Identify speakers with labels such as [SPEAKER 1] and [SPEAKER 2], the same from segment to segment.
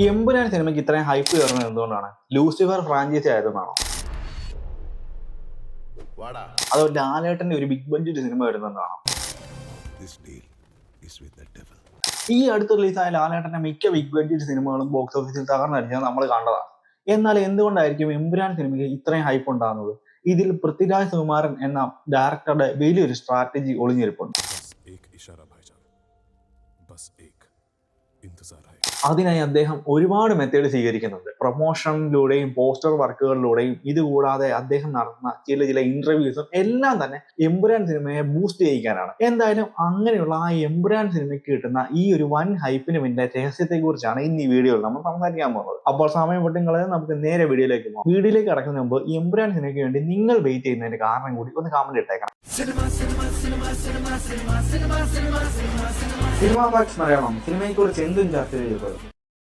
[SPEAKER 1] എമ്പുരാൻ സിനിമയ്ക്ക് ഇത്രയും ഹൈപ്പ് കയറുന്നത് എന്തുകൊണ്ടാണ്? ലൂസിഫർ ഫ്രാഞ്ചൈസി ആയതുകൊണ്ടാണോ? അതോ ലാലേട്ടന്റെ ഒരു ബിഗ് ബഡ്ജറ്റ് സിനിമ വരുന്നതാണോ? ഈ അടുത്ത് റിലീസായ ലാലേട്ടന്റെ മിക്ക ബിഗ് ബഡ്ജറ്റ് സിനിമകളും ബോക്സ് ഓഫീസിൽ തകർന്നടിച്ചത് നമ്മൾ കണ്ടതാണ്. എന്നാൽ എന്തുകൊണ്ടായിരിക്കും എമ്പുരാൻ സിനിമയ്ക്ക് ഇത്രയും ഹൈപ്പ് ഉണ്ടാകുന്നത്? ഇതിൽ പൃഥ്വിരാജ് സുകുമാരൻ എന്ന ഡയറക്ടറുടെ വലിയൊരു സ്ട്രാറ്റജി ഒളിഞ്ഞിരിപ്പുണ്ട്. അതിനായി അദ്ദേഹം ഒരുപാട് മെത്തേഡ് സ്വീകരിക്കുന്നുണ്ട്. പ്രൊമോഷനിലൂടെയും പോസ്റ്റർ വർക്കുകളിലൂടെയും ഇതുകൂടാതെ അദ്ദേഹം നടത്തുന്ന ചില ഇന്റർവ്യൂസും എല്ലാം തന്നെ എമ്പുരാൻ സിനിമയെ ബൂസ്റ്റ് ചെയ്യിക്കാനാണ്. എന്തായാലും അങ്ങനെയുള്ള ആ എമ്പുരാൻ സിനിമയ്ക്ക് കിട്ടുന്ന ഈ ഒരു വൻ ഹൈപ്പിന് പിന്നിലെ രഹസ്യത്തെ കുറിച്ചാണ് ഇന്ന് ഈ വീഡിയോയിൽ നമ്മൾ സംസാരിക്കാൻ പോകുന്നത്. അപ്പോൾ സമയം പൊട്ടിങ്ങളെ നമുക്ക് നേരെ വീഡിയോയിലേക്ക് പോകാം. വീഡിയോയിലേക്ക് കടക്കുന്നതിന് മുമ്പ് എമ്പുരാൻ സിനിമയ്ക്ക് വേണ്ടി നിങ്ങൾ വെയിറ്റ് ചെയ്യുന്നതിന്റെ കാരണം കൂടി ഒന്ന് കമന്റ് ഇട്ടേക്കണം. സിനിമ ഫാക്സ് മലയാളം സിനിമയെ കുറിച്ച് എന്തും ചർച്ച ചെയ്തത്.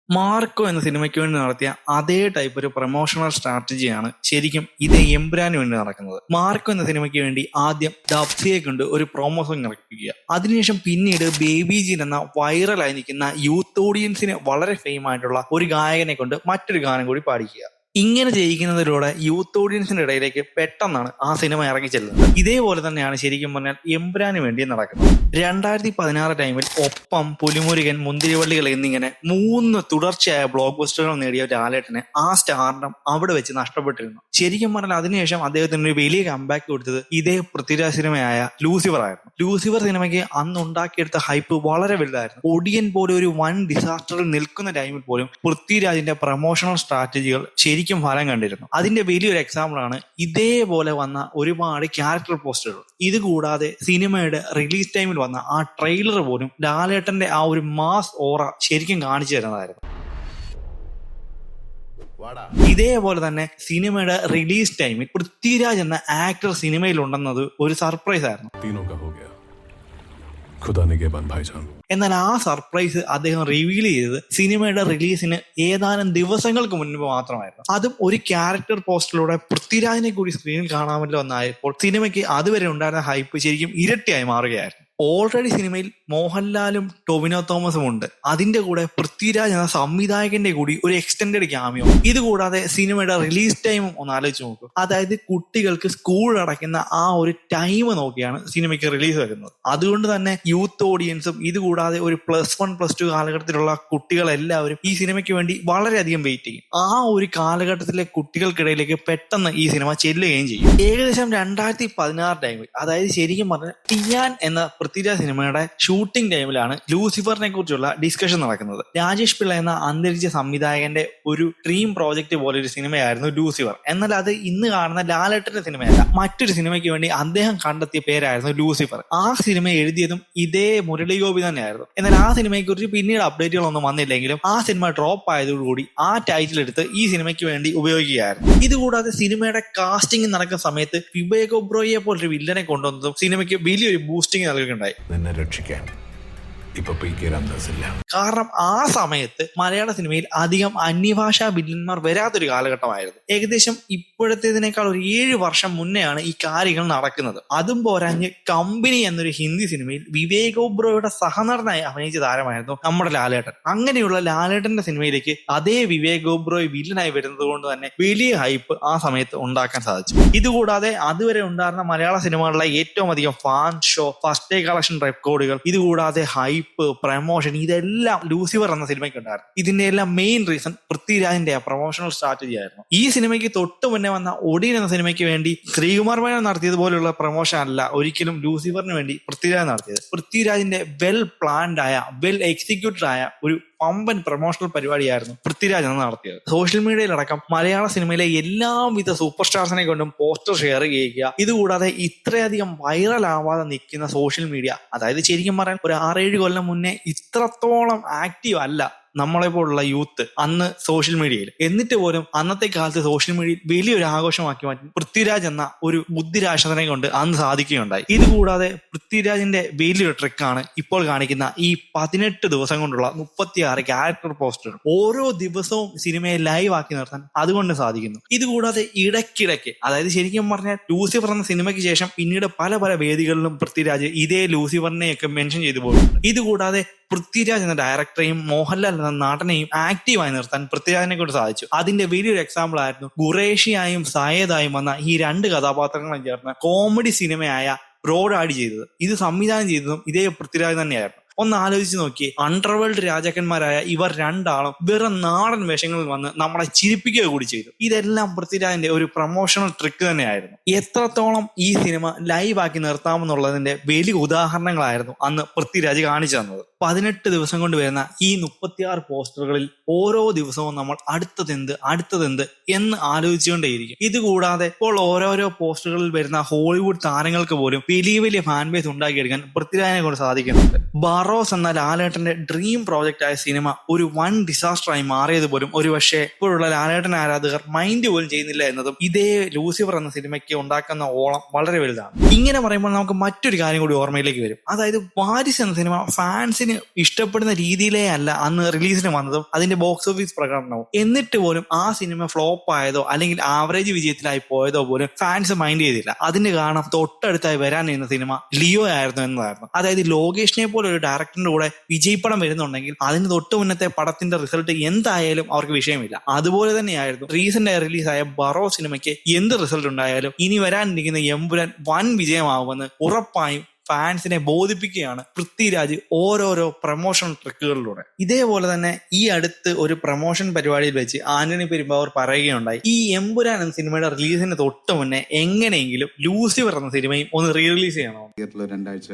[SPEAKER 1] മാർക്കോ എന്ന സിനിമയ്ക്ക് വേണ്ടി നടത്തിയ അതേ ടൈപ്പ് ഒരു പ്രൊമോഷണൽ സ്ട്രാറ്റജിയാണ് ശരിക്കും ഇത് എമ്പുരാന് വേണ്ടി നടക്കുന്നത്. മാർക്കോ എന്ന സിനിമയ്ക്ക് വേണ്ടി ആദ്യം ഡബ്സിയെ കൊണ്ട് ഒരു പ്രൊമോ സോങ് ഇറക്കിപ്പിക്കുക. അതിനുശേഷം പിന്നീട് ബേബി ജീൻ എന്ന വൈറലായി നിൽക്കുന്ന യൂത്ത് ഓഡിയൻസിന് വളരെ ഫെയിം ആയിട്ടുള്ള ഒരു ഗായകനെ കൊണ്ട് മറ്റൊരു ഗാനം കൂടി പാടിക്കുക. ഇങ്ങനെ ചെയ്യിക്കുന്നതിലൂടെ യൂത്ത് ഓഡിയൻസിന്റെ ഇടയിലേക്ക് പെട്ടെന്നാണ് ആ സിനിമ ഇറങ്ങി ചെല്ലുന്നത്. ഇതേപോലെ തന്നെയാണ് ശരിക്കും പറഞ്ഞാൽ എമ്പുരാന് വേണ്ടി നടക്കുന്നത്. 2016 ടൈമിൽ ഒപ്പം, പുലിമുരുകൻ, മുന്തിരിവള്ളികൾ എന്നിങ്ങനെ 3 തുടർച്ചയായ ബ്ലോക്ക് ബസ്റ്ററുകൾ നേടിയ ലാലേട്ടന് ആ സ്റ്റാർഡം അവിടെ വെച്ച് നഷ്ടപ്പെട്ടിരുന്നു. ശരിക്കും പറഞ്ഞാൽ അതിനുശേഷം അദ്ദേഹത്തിന് ഒരു വലിയ കംബാക്ക് കൊടുത്തത് ഇതേ പൃഥ്വിരാജ് സിനിമയായ ലൂസിഫർ ആയിരുന്നു. ലൂസിഫർ സിനിമയ്ക്ക് അന്ന് ഉണ്ടാക്കിയെടുത്ത ഹൈപ്പ് വളരെ വലുതായിരുന്നു. ഒടിയൻ പോലെ ഒരു വൻ ഡിസാസ്റ്ററിൽ നിൽക്കുന്ന ടൈമിൽ പോലും പൃഥ്വിരാജിന്റെ പ്രൊമോഷണൽ സ്ട്രാറ്റജികൾ ശരിക്കും ഫലം കണ്ടിരുന്നു. അതിന്റെ വലിയൊരു എക്സാമ്പിൾ ആണ് ഇതേപോലെ വന്ന ഒരുപാട് ക്യാരക്ടർ പോസ്റ്ററുകൾ. ഇത് കൂടാതെ സിനിമയുടെ റിലീസ് ടൈമിൽ വന്ന ആ ട്രെയിലർ പോലും ലാലേട്ടന്റെ ആ ഒരു മാസ് ഓറ ശരിക്കും കാണിച്ചു തരുന്നതായിരുന്നു. ഇതേപോലെ തന്നെ സിനിമയുടെ റിലീസ് ടൈമിൽ പൃഥ്വിരാജ് എന്ന ആക്ടർ സിനിമയിൽ ഉണ്ടെന്നത് ഒരു സർപ്രൈസ് ആയിരുന്നു. എന്നാൽ ആ സർപ്രൈസ് അദ്ദേഹം റിവീൽ ചെയ്തത് സിനിമയുടെ റിലീസിന് ഏതാനും ദിവസങ്ങൾക്ക് മുൻപ് മാത്രമായിരുന്നു. അതും ഒരു ക്യാരക്ടർ പോസ്റ്ററിലൂടെ പൃഥ്വിരാജിനെ കൂടി സ്ക്രീനിൽ കാണാമല്ലോ എന്നായപ്പോൾ സിനിമയ്ക്ക് അതുവരെ ഉണ്ടായിരുന്ന ഹൈപ്പ് ശരിക്കും ഇരട്ടിയായി മാറുകയായിരുന്നു. ഓൾറെഡി സിനിമയിൽ മോഹൻലാലും ടൊവിനോ തോമസും ഉണ്ട്. അതിന്റെ കൂടെ പൃഥ്വിരാജ് എന്ന സംവിധായകന്റെ കൂടി ഒരു എക്സ്റ്റൻഡഡ് ക്യാമിയോ. ഇതുകൂടാതെ സിനിമയുടെ റിലീസ് ടൈമും ഒന്ന് ആലോചിച്ച് നോക്കും. അതായത് കുട്ടികൾക്ക് സ്കൂൾ അടയ്ക്കുന്ന ആ ഒരു ടൈം നോക്കിയാണ് സിനിമയ്ക്ക് റിലീസ് വരുന്നത്. അതുകൊണ്ട് തന്നെ യൂത്ത് ഓഡിയൻസും ഇതുകൂടാതെ ഒരു +1 +2 കാലഘട്ടത്തിലുള്ള കുട്ടികളെല്ലാവരും ഈ സിനിമയ്ക്ക് വേണ്ടി വളരെയധികം വെയിറ്റ് ചെയ്യും. ആ ഒരു കാലഘട്ടത്തിലെ കുട്ടികൾക്കിടയിലേക്ക് പെട്ടെന്ന് ഈ സിനിമ ചെല്ലുകയും ചെയ്യും. ഏകദേശം 2016 ടൈമിൽ, അതായത് ശരിക്കും പറഞ്ഞാൽ ടിയാൻ എന്ന പൃഥ്വിരാജ് സിനിമയുടെ ഷൂട്ടിംഗ് ടൈമിലാണ് ലൂസിഫറിനെ കുറിച്ചുള്ള ഡിസ്കഷൻ നടക്കുന്നത്. രാജേഷ് പിള്ള എന്ന അന്തരിച്ച സംവിധായകന്റെ ഒരു ഡ്രീം പ്രോജക്റ്റ് പോലെ ഒരു സിനിമയായിരുന്നു ലൂസിഫർ. എന്നാൽ അത് ഇന്ന് കാണുന്ന ലാലേട്ടന്റെ സിനിമയല്ല, മറ്റൊരു സിനിമയ്ക്ക് വേണ്ടി അദ്ദേഹം കണ്ടെത്തിയ പേരായിരുന്നു ലൂസിഫർ. ആ സിനിമ എഴുതിയതും ഇതേ മുരളി ഗോപി തന്നെയായിരുന്നു. എന്നാൽ ആ സിനിമയെ കുറിച്ച് പിന്നീട് അപ്ഡേറ്റുകളൊന്നും വന്നില്ലെങ്കിലും ആ സിനിമ ഡ്രോപ്പ് ആയതോടുകൂടി ആ ടൈറ്റിൽ എടുത്ത് ഈ സിനിമയ്ക്ക് വേണ്ടി ഉപയോഗിക്കുകയായിരുന്നു. ഇതുകൂടാതെ സിനിമയുടെ കാസ്റ്റിംഗ് നടക്കുന്ന സമയത്ത് വിവേക് ഒബ്രോയെ പോലൊരു വില്ലനെ കൊണ്ടുവന്നതും സിനിമയ്ക്ക് വലിയൊരു ബൂസ്റ്റിംഗ് നൽകുകയുണ്ടായി.
[SPEAKER 2] നിന്നെ രക്ഷിക്കാൻ
[SPEAKER 1] കാരണം ആ സമയത്ത് മലയാള സിനിമയിൽ അധികം അന്യഭാഷാ വില്ലന്മാർ വരാത്തൊരു കാലഘട്ടമായിരുന്നു. ഏകദേശം ഇപ്പോഴത്തേതിനേക്കാൾ ഒരു 7 വർഷം മുന്നെയാണ് ഈ കാര്യങ്ങൾ നടക്കുന്നത്. അതും പോരാഞ്ഞ് കമ്പനി എന്നൊരു ഹിന്ദി സിനിമയിൽ വിവേക് ഒബ്രോയുടെ സഹനടനായി അഭിനയിച്ച താരമായിരുന്നു നമ്മുടെ ലാലേട്ടൻ. അങ്ങനെയുള്ള ലാലേട്ടന്റെ സിനിമയിലേക്ക് അതേ വിവേക് ഒബ്രോയ് വില്ലനായി വരുന്നത് കൊണ്ട് തന്നെ വലിയ ഹൈപ്പ് ആ സമയത്ത് ഉണ്ടാക്കാൻ സാധിച്ചു. ഇതുകൂടാതെ അതുവരെ ഉണ്ടായിരുന്ന മലയാള സിനിമകളിലെ ഏറ്റവും അധികം fan show, first day collection റെക്കോർഡുകൾ, ഇതുകൂടാതെ ഹൈപ്പ്, പ്രൊമോഷൻ, ഇതെല്ലാം ലൂസിഫർ എന്ന സിനിമയ്ക്ക് ഉണ്ടായിരുന്നു. ഇതിന്റെ എല്ലാം മെയിൻ റീസൺ പൃഥ്വിരാജിന്റെ പ്രൊമോഷണൽ സ്ട്രാറ്റജി ആയിരുന്നു. ഈ സിനിമയ്ക്ക് തൊട്ട് മുന്നേ വന്ന ഒടിയൻ എന്ന സിനിമയ്ക്ക് വേണ്ടി ശ്രീകുമാർ മേനോൻ നടത്തിയതുപോലെയുള്ള പ്രൊമോഷൻ അല്ല ഒരിക്കലും ലൂസിഫറിന് വേണ്ടി പൃഥ്വിരാജ് നടത്തിയത്. പൃഥ്വിരാജിന്റെ വെൽ പ്ലാൻഡ് ആയ, വെൽ എക്സിക്യൂട്ടഡ് ആയ ഒരു പമ്പൻ പ്രൊമോഷണൽ പരിപാടിയായിരുന്നു പൃഥ്വിരാജ് എന്ന് നടത്തിയത്. സോഷ്യൽ മീഡിയയിലടക്കം മലയാള സിനിമയിലെ എല്ലാവിധ സൂപ്പർ സ്റ്റാർസിനെ കൊണ്ടും പോസ്റ്റർ ഷെയർ ചെയ്യുക. ഇതുകൂടാതെ ഇത്രയധികം വൈറൽ ആവാതെ നിൽക്കുന്ന സോഷ്യൽ മീഡിയ, അതായത് ശരിക്കും പറയാൻ ഒരു 6-7 കൊല്ലം മുന്നേ ഇത്രത്തോളം ആക്റ്റീവ് അല്ല നമ്മളെ പോലുള്ള യൂത്ത് അന്ന് സോഷ്യൽ മീഡിയയിൽ. എന്നിട്ട് പോലും അന്നത്തെ കാലത്ത് സോഷ്യൽ മീഡിയയിൽ വലിയൊരു ആഘോഷമാക്കി മാറ്റി പൃഥ്വിരാജ് എന്ന ഒരു ബുദ്ധിരാക്ഷസനെ കൊണ്ട് അന്ന് സാധിക്കുകയുണ്ടായി. ഇതുകൂടാതെ പൃഥ്വിരാജിന്റെ വലിയൊരു ട്രിക്കാണ് ഇപ്പോൾ കാണിക്കുന്ന ഈ 18 ദിവസം കൊണ്ടുള്ള 36 ക്യാരക്ടർ പോസ്റ്റർ. ഓരോ ദിവസവും സിനിമയെ ലൈവ് ആക്കി നിർത്താൻ അതുകൊണ്ട് സാധിക്കുന്നു. ഇതുകൂടാതെ ഇടയ്ക്കിടയ്ക്ക്, അതായത് ശരിക്കും പറഞ്ഞാൽ ലൂസിഫർ എന്ന സിനിമയ്ക്ക് ശേഷം പിന്നീട് പല വേദികളിലും പൃഥ്വിരാജ് ഇതേ ലൂസിഫറിനെയൊക്കെ മെൻഷൻ ചെയ്തു പോയിട്ടുണ്ട്. ഇതുകൂടാതെ പൃഥ്വിരാജ് എന്ന ഡയറക്ടറെയും മോഹൻലാൽ എന്ന നടനെയും ആക്റ്റീവായി നിർത്താൻ പൃഥ്വിരാജിനെ കൊണ്ട് സാധിച്ചു. അതിന്റെ വലിയൊരു എക്സാമ്പിൾ ആയിരുന്നു ഖുറേഷിയായും സയേദായും വന്ന ഈ രണ്ട് കഥാപാത്രങ്ങളും ചേർന്ന് കോമഡി സിനിമയായ റോഡ് ആഡ് ചെയ്തത്. ഇത് സംവിധാനം ചെയ്തതും ഇതേ പൃഥ്വിരാജ് തന്നെയായിരുന്നു. ഒന്ന് ആലോചിച്ച് നോക്കിയേ, അണ്ടർവേൾഡ് രാജാക്കന്മാരായ ഇവർ രണ്ടാളും വെറും നാടൻ വേഷങ്ങളിൽ വന്ന് നമ്മളെ ചിരിപ്പിക്കുക കൂടി ചെയ്തു. ഇതെല്ലാം പൃഥ്വിരാജിന്റെ ഒരു പ്രൊമോഷണൽ ട്രിക്ക് തന്നെയായിരുന്നു. എത്രത്തോളം ഈ സിനിമ ലൈവ് ആക്കി നിർത്താമെന്നുള്ളതിന്റെ വലിയ ഉദാഹരണങ്ങളായിരുന്നു അന്ന് പൃഥ്വിരാജ് കാണിച്ചു തന്നത്. 18 ദിവസം കൊണ്ട് വരുന്ന ഈ 36 പോസ്റ്ററുകളിൽ ഓരോ ദിവസവും നമ്മൾ അടുത്തതെന്ത് എന്ന് ആലോചിച്ചുകൊണ്ടേയിരിക്കും. ഇതുകൂടാതെ ഇപ്പോൾ ഓരോരോ പോസ്റ്ററുകളിൽ വരുന്ന ഹോളിവുഡ് താരങ്ങൾക്ക് പോലും വലിയ വലിയ ഫാൻ ബേസ് ഉണ്ടാക്കിയെടുക്കാൻ പൃഥ്വിരാജിനെ കൊണ്ട് സാധിക്കുന്നുണ്ട്. ബറോസ് എന്ന ലാലേട്ടന്റെ ഡ്രീം പ്രോജക്റ്റ് ആയ സിനിമ ഒരു വൻ ഡിസാസ്റ്ററായി മാറിയത് പോലും ഒരുപക്ഷെ ഇപ്പോഴുള്ള ലാലേട്ടൻ ആരാധകർ മൈൻഡ് പോലും ചെയ്യുന്നില്ല എന്നതും ഇതേ ലൂസിഫർ എന്ന സിനിമയ്ക്ക് ഉണ്ടാക്കുന്ന ഓളം വളരെ വലുതാണ്. ഇങ്ങനെ പറയുമ്പോൾ നമുക്ക് മറ്റൊരു കാര്യം കൂടി ഓർമ്മയിലേക്ക് വരും. അതായത് വാരിസ് എന്ന സിനിമ ഫാൻസിന് ഇഷ്ടപ്പെടുന്ന രീതിയിലേ അല്ല അന്ന് റിലീസിന് വന്നതും അതിന്റെ ബോക്സ് ഓഫീസ് പ്രകടനവും. എന്നിട്ട് പോലും ആ സിനിമ ഫ്ലോപ്പ് ആയതോ അല്ലെങ്കിൽ ആവറേജ് വിജയത്തിലായി പോയതോ പോലും ഫാൻസ് മൈൻഡ് ചെയ്തില്ല. അതിന് കാരണം തൊട്ടടുത്തായി വരാനിരുന്ന സിനിമ ലിയോ ആയിരുന്നു എന്നതായിരുന്നു. അതായത് ലോകേഷിനെ പോലെ ഒരു ഡയറക്ടറിന്റെ കൂടെ വിജയിപ്പടം വരുന്നുണ്ടെങ്കിൽ അതിന് തൊട്ട് മുന്നത്തെ പടത്തിന്റെ റിസൾട്ട് എന്തായാലും അവർക്ക് വിഷയമില്ല. അതുപോലെ തന്നെയായിരുന്നു റീസെന്റ് ആയി റിലീസായ ബറോ സിനിമയ്ക്ക് എന്ത് റിസൾട്ട് ഉണ്ടായാലും ഇനി വരാനിരിക്കുന്ന എമ്പുരാൻ വൻ വിജയമാവുമെന്ന് ഉറപ്പായും ഫാൻസിനെ ബോധിപ്പിക്കുകയാണ് പൃഥ്വിരാജ് ഓരോരോ പ്രൊമോഷൻ ട്രിക്കുകളിലൂടെ. ഇതേപോലെ തന്നെ ഈ അടുത്ത് ഒരു പ്രൊമോഷൻ പരിപാടിയിൽ വെച്ച് ആന്റണി പെരുമ്പാവൂർ പറയുകയുണ്ടായി, ഈ എമ്പുരാൻ എന്ന സിനിമയുടെ റിലീസിന് തൊട്ട് മുന്നേ എങ്ങനെയെങ്കിലും ലൂസിഫർ എന്ന സിനിമയും ഒന്ന് റീ റിലീസ് ചെയ്യണം.
[SPEAKER 2] തിയേറ്ററിൽ 2 ആഴ്ച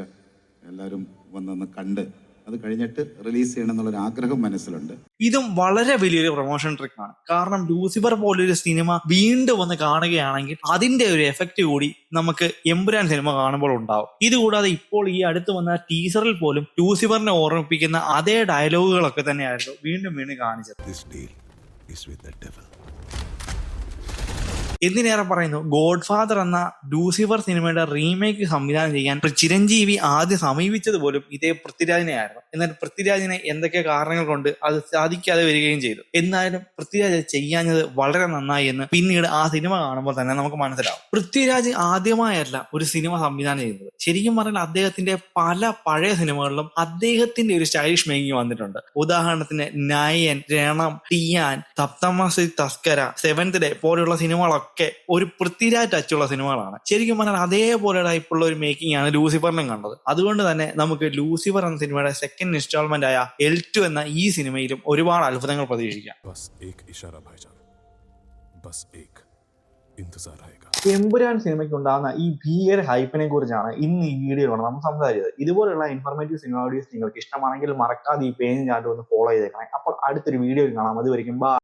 [SPEAKER 2] എല്ലാവരും വന്നൊന്ന് കണ്ട് അത് കഴിഞ്ഞിട്ട് റിലീസ് ചെയ്യണം എന്നുള്ളൊരു ആഗ്രഹം മനസ്സിലുണ്ട്.
[SPEAKER 1] ഇതും വളരെ വലിയൊരു പ്രൊമോഷൻ ട്രിക്കാണ്. കാരണം ലൂസിഫർ പോലൊരു സിനിമ വീണ്ടും വന്ന് കാണുകയാണെങ്കിൽ അതിന്റെ ഒരു എഫക്റ്റ് കൂടി നമുക്ക് എമ്പുരാൻ സിനിമ കാണുമ്പോൾ ഉണ്ടാവും. ഇതുകൂടാതെ ഇപ്പോൾ ഈ അടുത്ത് വന്ന ടീസറിൽ പോലും ലൂസിഫറിനെ ഓർമ്മിപ്പിക്കുന്ന അതേ ഡയലോഗുകളൊക്കെ തന്നെയായിരുന്നു വീണ്ടും കാണിച്ചത്. എന്തിനേറെ പറയുന്നു, ഗോഡ് ഫാദർ എന്ന ലൂസിഫർ സിനിമയുടെ റീമേക്ക് സംവിധാനം ചെയ്യാൻ ചിരഞ്ജീവി ആദ്യം സമീപിച്ചത് പോലും ഇതേ പൃഥ്വിരാജിനെ ആയിരുന്നു. എന്നാൽ പൃഥ്വിരാജിനെ എന്തൊക്കെ കാരണങ്ങൾ കൊണ്ട് അത് സാധിക്കാതെ വരികയും ചെയ്തു. എന്നാലും പൃഥ്വിരാജ് ചെയ്യാഞ്ഞത് വളരെ നന്നായി എന്ന് പിന്നീട് ആ സിനിമ കാണുമ്പോൾ തന്നെ നമുക്ക് മനസ്സിലാവും. പൃഥ്വിരാജ് ആദ്യമായല്ല ഒരു സിനിമ സംവിധാനം ചെയ്തത്. ശരിക്കും പറഞ്ഞാൽ അദ്ദേഹത്തിന്റെ പല പഴയ സിനിമകളിലും അദ്ദേഹത്തിന്റെ ഒരു സ്റ്റൈലിഷ് മേക്കിംഗ് വന്നിട്ടുണ്ട്. ഉദാഹരണത്തിന് നയൻ, രണം, ടിയാൻ, സപ്തമസി തസ്കര, സെവൻത് ഡേ പോലെയുള്ള സിനിമകളൊക്കെ ഒരു പൃഥ്വിരാജ് ടച്ചുള്ള സിനിമകളാണ്. ശരിക്കും പറഞ്ഞാൽ അതേപോലെ ടൈപ്പുള്ള ഒരു മേക്കിംഗ് ആണ് ലൂസിഫറിനും കണ്ടത്. അതുകൊണ്ട് തന്നെ നമുക്ക് ലൂസിഫർ എന്ന സിനിമയുടെ സെക്കൻഡ് ഇൻസ്റ്റാൾമെന്റ് ആയ L2 എന്ന ഈ സിനിമയിലും ഒരുപാട് അത്ഭുതങ്ങൾ പ്രതീക്ഷിക്കാം. എമ്പുരാൻ സിനിമയ്ക്ക് ഉണ്ടാകുന്ന ഈ ഭീകര ഹൈപ്പിനെ കുറിച്ചാണ് ഇന്ന് ഈ വീഡിയോയിലൂടെ നമ്മൾ സംസാരിച്ചത്. ഇതുപോലുള്ള ഇൻഫോർമേറ്റീവ് സിനിമ വീഡിയോസ് നിങ്ങൾക്ക് ഇഷ്ടമാണെങ്കിൽ മറക്കാതെ ഈ പേജും ചാനലും ഒന്ന് ഫോളോ ചെയ്തേക്കണേ. അപ്പോൾ അടുത്തൊരു വീഡിയോയിൽ കാണാം. അതുവരെയും ബൈ.